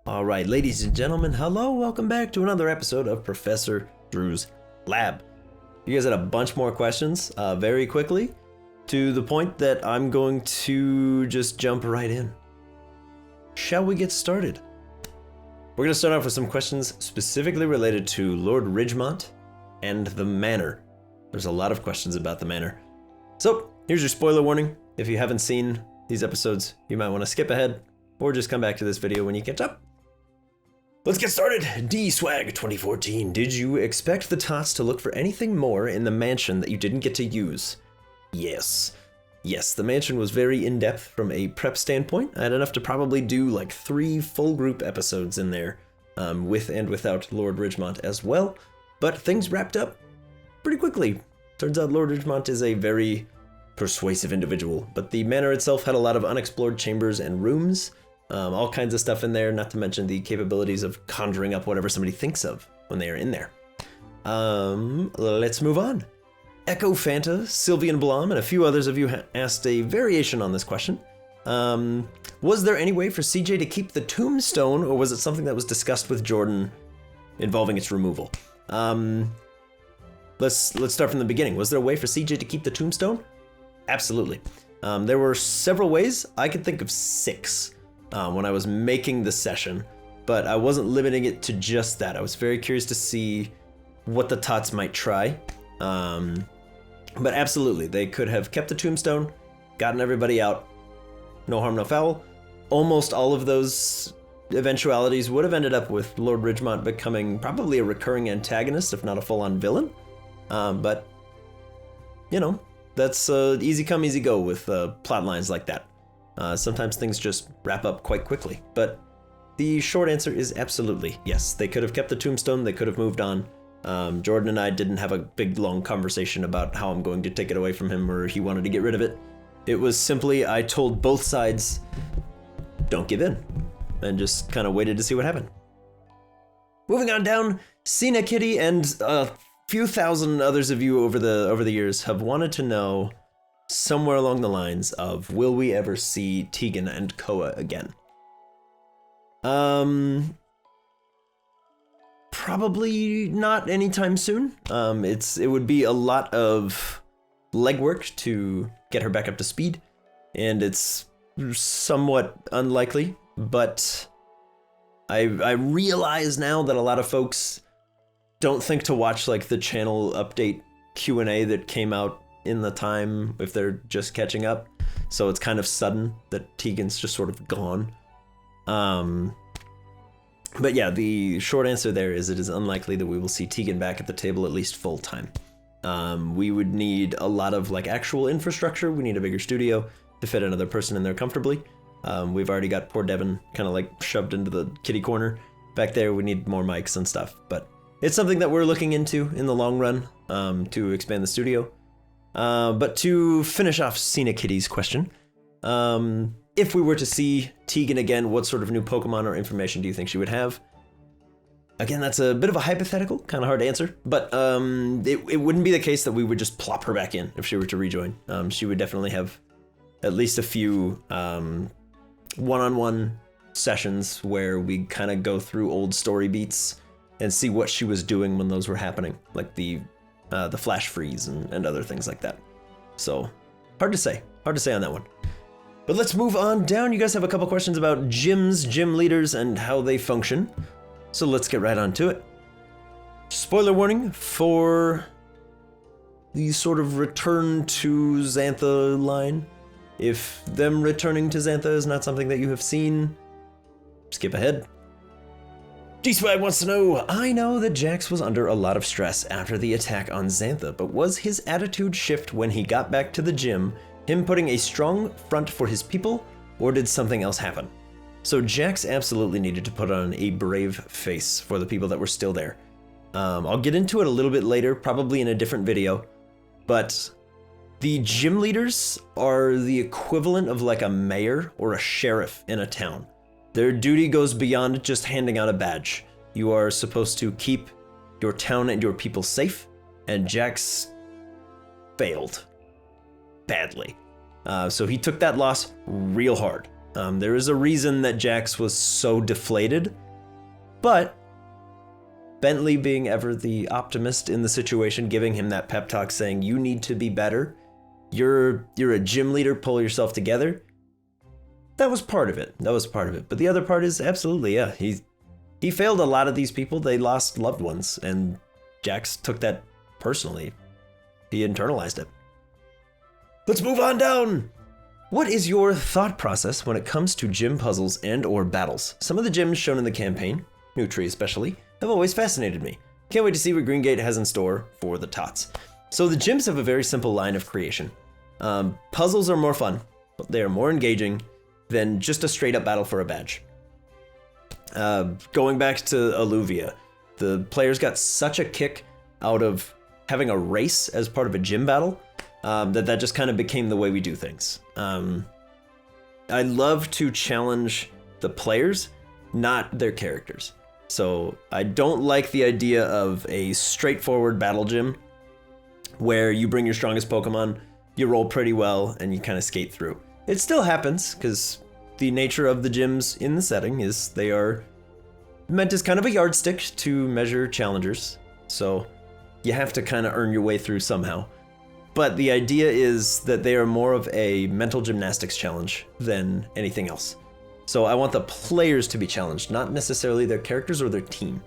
All right, ladies and gentlemen, hello, welcome back to another episode of Professor Drew's Lab. You guys had a bunch more questions very quickly, to the point that I'm going to just jump right in. Shall we get started? We're going to start off with some questions specifically related to Lord Ridgemont and the Manor. There's a lot of questions about the Manor. So, here's your spoiler warning. If you haven't seen these episodes, you might want to skip ahead, or just come back to this video when you catch up. Let's get started. D-Swag 2014. Did you expect the Tots to look for anything more in the mansion that you didn't get to use? Yes. Yes, the mansion was very in-depth from a prep standpoint. I had enough to probably do like 3 full group episodes in there, with and without Lord Ridgemont as well. But things wrapped up pretty quickly. Turns out Lord Ridgemont is a very persuasive individual, but the manor itself had a lot of unexplored chambers and rooms. All kinds of stuff in there, not to mention the capabilities of conjuring up whatever somebody thinks of when they are in there. Let's move on. Echo Fanta, Sylvian Blom, and a few others of you asked a variation on this question. Was there any way for CJ to keep the tombstone, or was it something that was discussed with Jordan involving its removal? Let's start from the beginning. Was there a way for CJ to keep the tombstone? Absolutely. There were several ways. I could think of 6. When I was making the session, but I wasn't limiting it to just that. I was very curious to see what the Tots might try. But absolutely, they could have kept the tombstone, gotten everybody out, no harm, no foul. Almost all of those eventualities would have ended up with Lord Ridgemont becoming probably a recurring antagonist, if not a full-on villain. But, you know, that's easy come, easy go with plot lines like that. Sometimes things just wrap up quite quickly, but the short answer is absolutely yes. They could have kept the tombstone, they could have moved on. Jordan and I didn't have a big long conversation about how I'm going to take it away from him or he wanted to get rid of it. It was simply I told both sides, don't give in, and just kind of waited to see what happened. Moving on down, Cena Kitty and a few thousand others of you over the years have wanted to know somewhere along the lines of, will we ever see Tegan and Koa again? Probably not anytime soon. It would be a lot of legwork to get her back up to speed, and it's somewhat unlikely, but I realize now that a lot of folks don't think to watch like the channel update Q&A that came out in the time if they're just catching up, so it's kind of sudden that Tegan's just sort of gone. But yeah, the short answer there is it is unlikely that we will see Tegan back at the table at least full time. We would need a lot of like actual infrastructure. We need a bigger studio to fit another person in there comfortably. We've already got poor Devin kind of like shoved into the kitty corner back there. We need more mics and stuff, but it's something that we're looking into in the long run, to expand the studio. But to finish off Cena Kitty's question, if we were to see Tegan again, what sort of new Pokemon or information do you think she would have? Again, that's a bit of a hypothetical, kind of hard to answer, but it wouldn't be the case that we would just plop her back in if she were to rejoin. She would definitely have at least a few one-on-one sessions where we kind of go through old story beats and see what she was doing when those were happening, like the flash freeze and other things like that. So hard to say on that one. But let's move on down. You guys have a couple questions about gyms, gym leaders, and how they function. So let's get right on to it. Spoiler warning for the sort of return to Xantha line. If them returning to Xantha is not something that you have seen, skip ahead. D-Swag wants to know, I know that Jax was under a lot of stress after the attack on Xantha, but was his attitude shift when he got back to the gym, him putting a strong front for his people, or did something else happen? So Jax absolutely needed to put on a brave face for the people that were still there. I'll get into it a little bit later, probably in a different video, but the gym leaders are the equivalent of like a mayor or a sheriff in a town. Their duty goes beyond just handing out a badge. You are supposed to keep your town and your people safe, and Jax failed badly. So he took that loss real hard. There is a reason that Jax was so deflated, but Bentley, being ever the optimist in the situation, giving him that pep talk saying, you need to be better. You're a gym leader, pull yourself together. That was part of it. But the other part is absolutely, yeah, he failed a lot of these people. They lost loved ones, and Jax took that personally. He internalized it. Let's move on down. What is your thought process when it comes to gym puzzles and or battles? Some of the gyms shown in the campaign, Nutri especially, have always fascinated me. Can't wait to see what Green Gate has in store for the tots. So the gyms have a very simple line of creation. Puzzles are more fun, but they are more engaging than just a straight up battle for a badge. Going back to Alluvia, the players got such a kick out of having a race as part of a gym battle that just kind of became the way we do things. I love to challenge the players, not their characters. So I don't like the idea of a straightforward battle gym where you bring your strongest Pokemon, you roll pretty well, and you kind of skate through. It still happens, because the nature of the gyms in the setting is they are meant as kind of a yardstick to measure challengers. So you have to kind of earn your way through somehow. But the idea is that they are more of a mental gymnastics challenge than anything else. So I want the players to be challenged, not necessarily their characters or their team.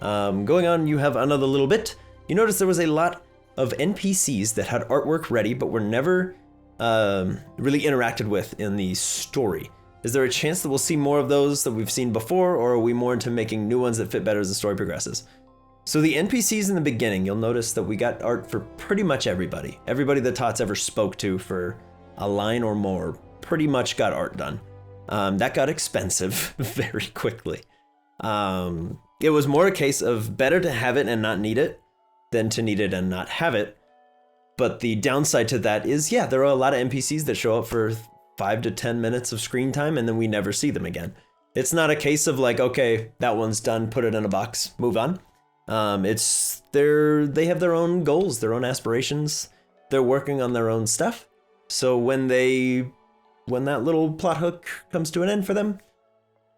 Going on, you have another little bit. You notice there was a lot of NPCs that had artwork ready, but were never really interacted with in the story. Is there a chance that we'll see more of those that we've seen before, or are we more into making new ones that fit better as the story progresses? So the NPCs in the beginning, you'll notice that we got art for pretty much everybody. Everybody that Tots ever spoke to for a line or more pretty much got art done. That got expensive very quickly. It was more a case of better to have it and not need it than to need it and not have it. But the downside to that is, yeah, there are a lot of NPCs that show up for 5 to 10 minutes of screen time and then we never see them again. It's not a case of like, okay, that one's done, put it in a box, move on. They have their own goals, their own aspirations. They're working on their own stuff. So when that little plot hook comes to an end for them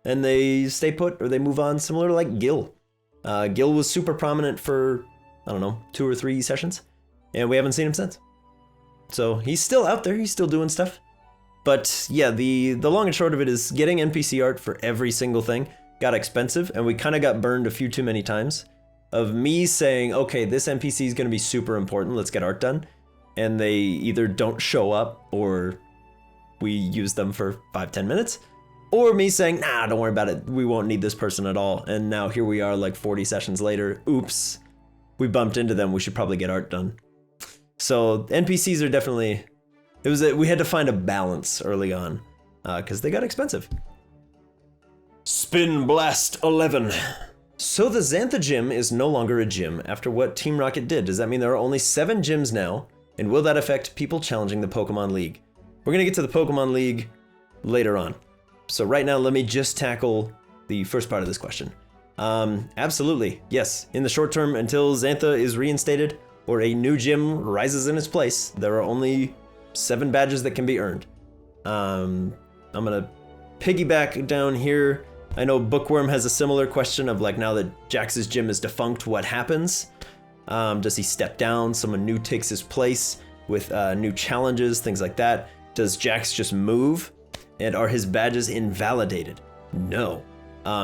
and they stay put or they move on, similar to like Gil. Gil was super prominent for, I don't know, 2 or 3 sessions and we haven't seen him since. So he's still out there, he's still doing stuff. But yeah, the long and short of it is getting NPC art for every single thing got expensive and we kind of got burned a few too many times of me saying, okay, this NPC is going to be super important, let's get art done. And they either don't show up or we use them for 5-10 minutes, or me saying, nah, don't worry about it, we won't need this person at all. And now here we are like 40 sessions later, oops, we bumped into them, we should probably get art done. So NPCs are definitely, we had to find a balance early on because they got expensive. Spin Blast 11. So the Xantha Gym is no longer a gym after what Team Rocket did. Does that mean there are only 7 gyms now? And will that affect people challenging the Pokemon League? We're gonna get to the Pokemon League later on. So right now, let me just tackle the first part of this question. Absolutely, yes. In the short term, until Xantha is reinstated or a new gym rises in its place, there are only 7 badges that can be earned. I'm gonna piggyback down here. I know Bookworm has a similar question of like, now that Jax's gym is defunct, what happens? Does he step down? Someone new takes his place with new challenges, things like that. Does Jax just move? And are his badges invalidated? No.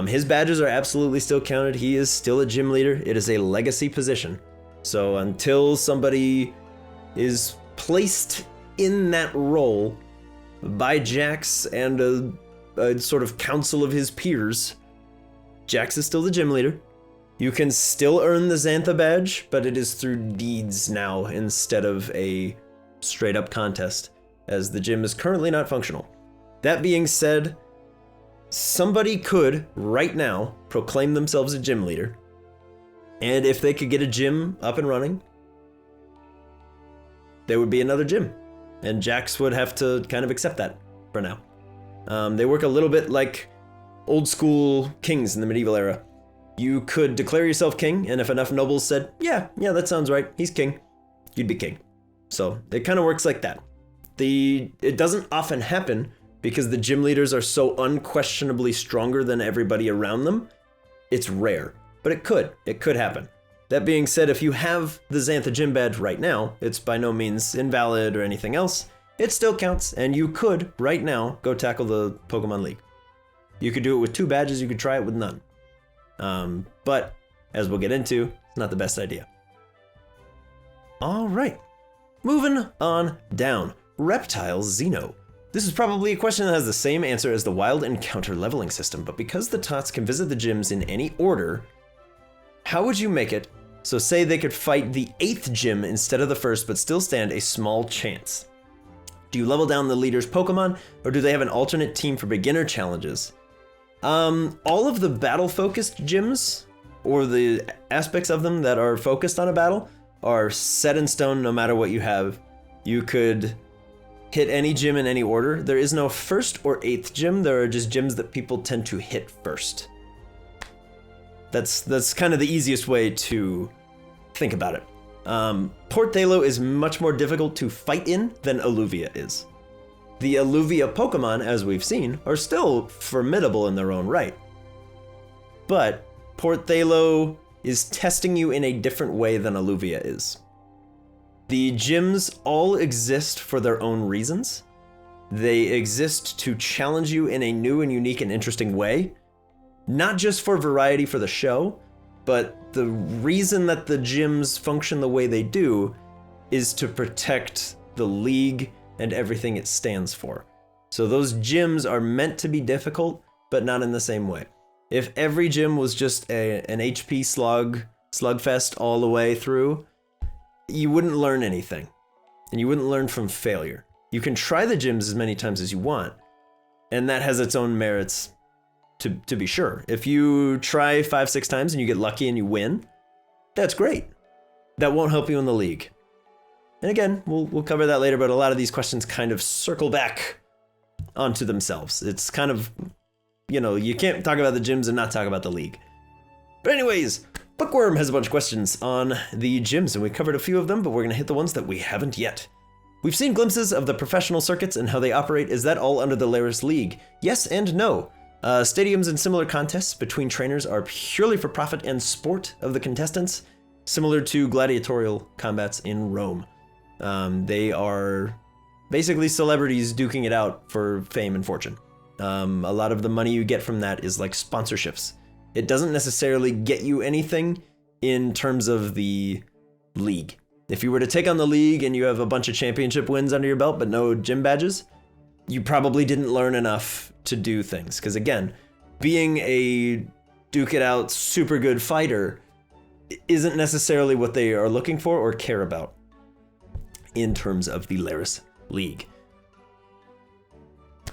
His badges are absolutely still counted. He is still a gym leader. It is a legacy position. So until somebody is placed in that role by Jax and a sort of council of his peers, Jax is still the gym leader. You can still earn the Xantha badge, but it is through deeds now instead of a straight up contest, as the gym is currently not functional. That being said, somebody could, right now, proclaim themselves a gym leader, and if they could get a gym up and running, there would be another gym, and Jax would have to kind of accept that for now. They work a little bit like old school kings in the medieval era. You could declare yourself king, and if enough nobles said, yeah, that sounds right, he's king, you'd be king. So it kind of works like that. It doesn't often happen because the gym leaders are so unquestionably stronger than everybody around them, it's rare. But it could happen. That being said, if you have the Xantha Gym badge right now, it's by no means invalid or anything else. It still counts, and you could, right now, go tackle the Pokemon League. You could do it with 2 badges, you could try it with none. But, as we'll get into, it's not the best idea. Alright, moving on down. Reptile Xeno. This is probably a question that has the same answer as the wild encounter leveling system, but because the Tots can visit the gyms in any order, how would you make it so say they could fight the 8th gym instead of the 1st but still stand a small chance? Do you level down the leader's Pokemon, or do they have an alternate team for beginner challenges? All of the battle-focused gyms, or the aspects of them that are focused on a battle, are set in stone no matter what you have. You could hit any gym in any order. There is no 1st or 8th gym, there are just gyms that people tend to hit first. That's kind of the easiest way to think about it. Port Thalo is much more difficult to fight in than Alluvia is. The Alluvia Pokemon, as we've seen, are still formidable in their own right. But Port Thalo is testing you in a different way than Alluvia is. The gyms all exist for their own reasons. They exist to challenge you in a new and unique and interesting way. Not just for variety for the show, but the reason that the gyms function the way they do is to protect the league and everything it stands for. So those gyms are meant to be difficult, but not in the same way. If every gym was just an HP slugfest all the way through, you wouldn't learn anything, and you wouldn't learn from failure. You can try the gyms as many times as you want, and that has its own merits to be sure. If you try 5-6 times and you get lucky and you win, that's great. That won't help you in the league. And again, we'll cover that later, but a lot of these questions kind of circle back onto themselves. It's kind of, you can't talk about the gyms and not talk about the league. But anyways, Bookworm has a bunch of questions on the gyms, and we covered a few of them, but we're going to hit the ones that we haven't yet. We've seen glimpses of the professional circuits and how they operate. Is that all under the Laris League? Yes and no. Stadiums and similar contests between trainers are purely for profit and sport of the contestants, similar to gladiatorial combats in Rome. They are basically celebrities duking it out for fame and fortune. A lot of the money you get from that is like sponsorships. It doesn't necessarily get you anything in terms of the league. If you were to take on the league and you have a bunch of championship wins under your belt but no gym badges, you probably didn't learn enough to do things. Because again, being a duke it out super good fighter isn't necessarily what they are looking for or care about in terms of the Laris League.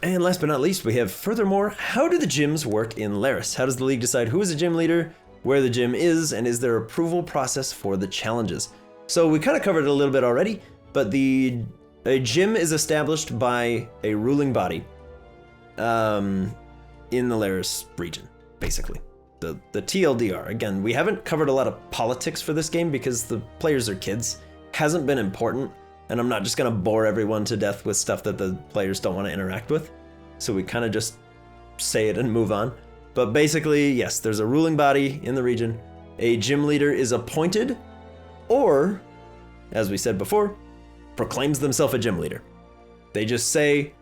And last but not least, we have furthermore, how do the gyms work in Laris? How does the league decide who is a gym leader, where the gym is, and is there approval process for the challenges? So we kind of covered it a little bit already, but a gym is established by a ruling body in the Laris region, basically. The TLDR. Again, we haven't covered a lot of politics for this game because the players are kids. Hasn't been important, and I'm not just going to bore everyone to death with stuff that the players don't want to interact with. So we kind of just say it and move on. But basically, yes, there's a ruling body in the region. A gym leader is appointed, or, as we said before, proclaims themselves a gym leader. They just say,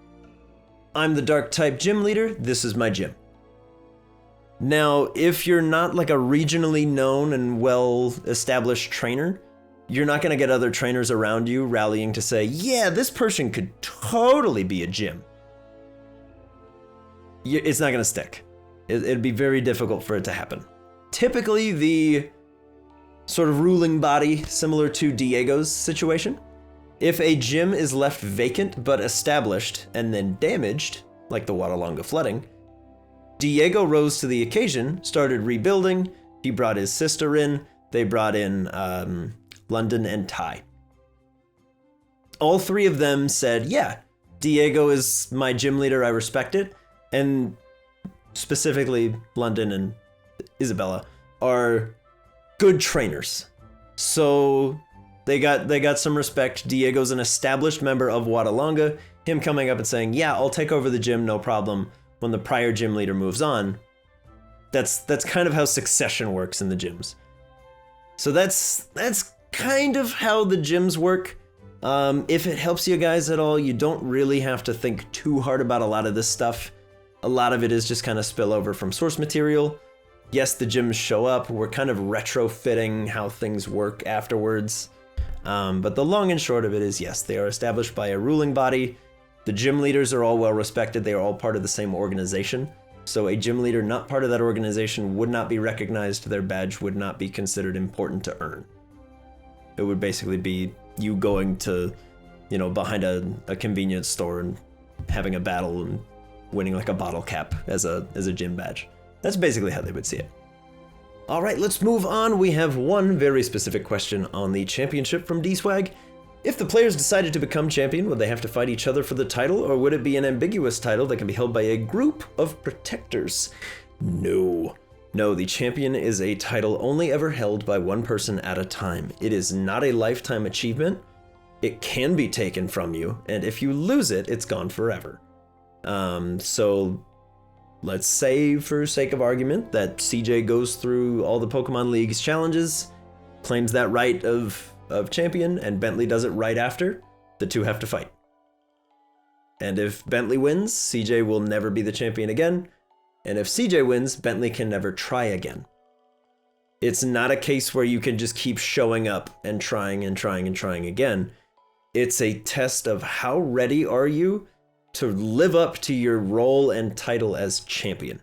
I'm the dark type gym leader, this is my gym. Now, if you're not like a regionally known and well-established trainer, you're not going to get other trainers around you rallying to say, yeah, this person could totally be a gym. It's not going to stick. It'd be very difficult for it to happen. Typically, the sort of ruling body, similar to Diego's situation, if a gym is left vacant but established and then damaged, like the Watalonga flooding, Diego rose to the occasion, started rebuilding, he brought his sister in, they brought in London and Ty. All three of them said, yeah, Diego is my gym leader, I respect it, and specifically London and Isabella are good trainers. So they got some respect. Diego's an established member of Watalonga. him coming up and saying, yeah, I'll take over the gym, no problem, when the prior gym leader moves on. That's kind of how succession works in the gyms. So that's kind of how the gyms work. If it helps you guys at all, you don't really have to think too hard about a lot of this stuff. A lot of it is just kind of spillover from source material. Yes, the gyms show up. We're kind of retrofitting how things work afterwards. But the long and short of it is, yes, they are established by a ruling body. The gym leaders are all well respected. They are all part of the same organization. So a gym leader not part of that organization would not be recognized. Their badge would not be considered important to earn. It would basically be you going to, you know, behind a convenience store and having a battle and winning like a bottle cap as a gym badge. That's basically how they would see it. All right, let's move on. We have one very specific question on the championship from D-Swag. If the players decided to become champion, would they have to fight each other for the title, or would it be an ambiguous title that can be held by a group of protectors? No. No, the champion is a title only ever held by one person at a time. It is not a lifetime achievement. It can be taken from you, and if you lose it, it's gone forever. So let's say, for sake of argument, that CJ goes through all the Pokemon League's challenges, claims that right of champion, and Bentley does it right after. The two have to fight. And if Bentley wins, CJ will never be the champion again. And if CJ wins, Bentley can never try again. It's not a case where you can just keep showing up and trying and trying and trying again. It's a test of how ready are you to live up to your role and title as champion.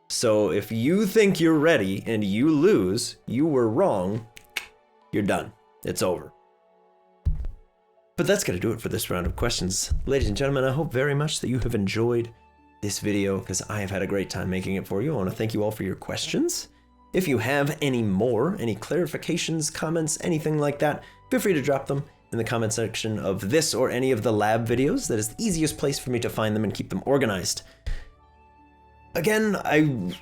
So if you think you're ready and you lose, you were wrong, you're done. It's over. But that's going to do it for this round of questions. Ladies and gentlemen, I hope very much that you have enjoyed this video, because I have had a great time making it for you. I want to thank you all for your questions. If you have any more, any clarifications, comments, anything like that, feel free to drop them in the comment section of this or any of the lab videos. That is the easiest place for me to find them and keep them organized. Again,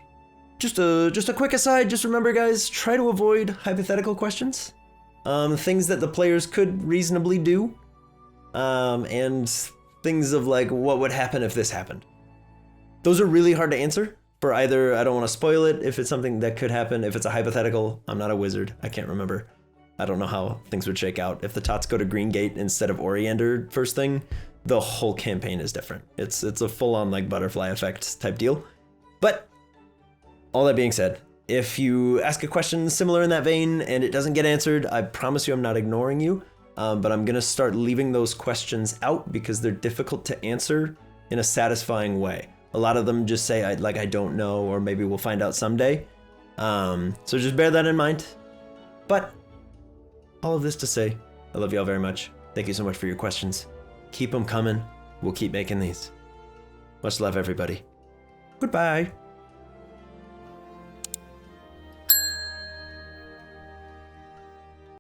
just a quick aside, just remember guys, try to avoid hypothetical questions. Things that the players could reasonably do, and things of like, what would happen if this happened? Those are really hard to answer for either, I don't want to spoil it if it's something that could happen, if it's a hypothetical, I'm not a wizard, I can't remember. I don't know how things would shake out. If the Tots go to Green Gate instead of Oriander first thing, the whole campaign is different. It's a full-on like butterfly effect type deal. But all that being said, if you ask a question similar in that vein and it doesn't get answered, I promise you I'm not ignoring you, but I'm gonna start leaving those questions out because they're difficult to answer in a satisfying way. A lot of them just say, I don't know, or maybe we'll find out someday. So just bear that in mind. But all of this to say, I love y'all very much. Thank you so much for your questions. Keep them coming. We'll keep making these. Much love, everybody. Goodbye.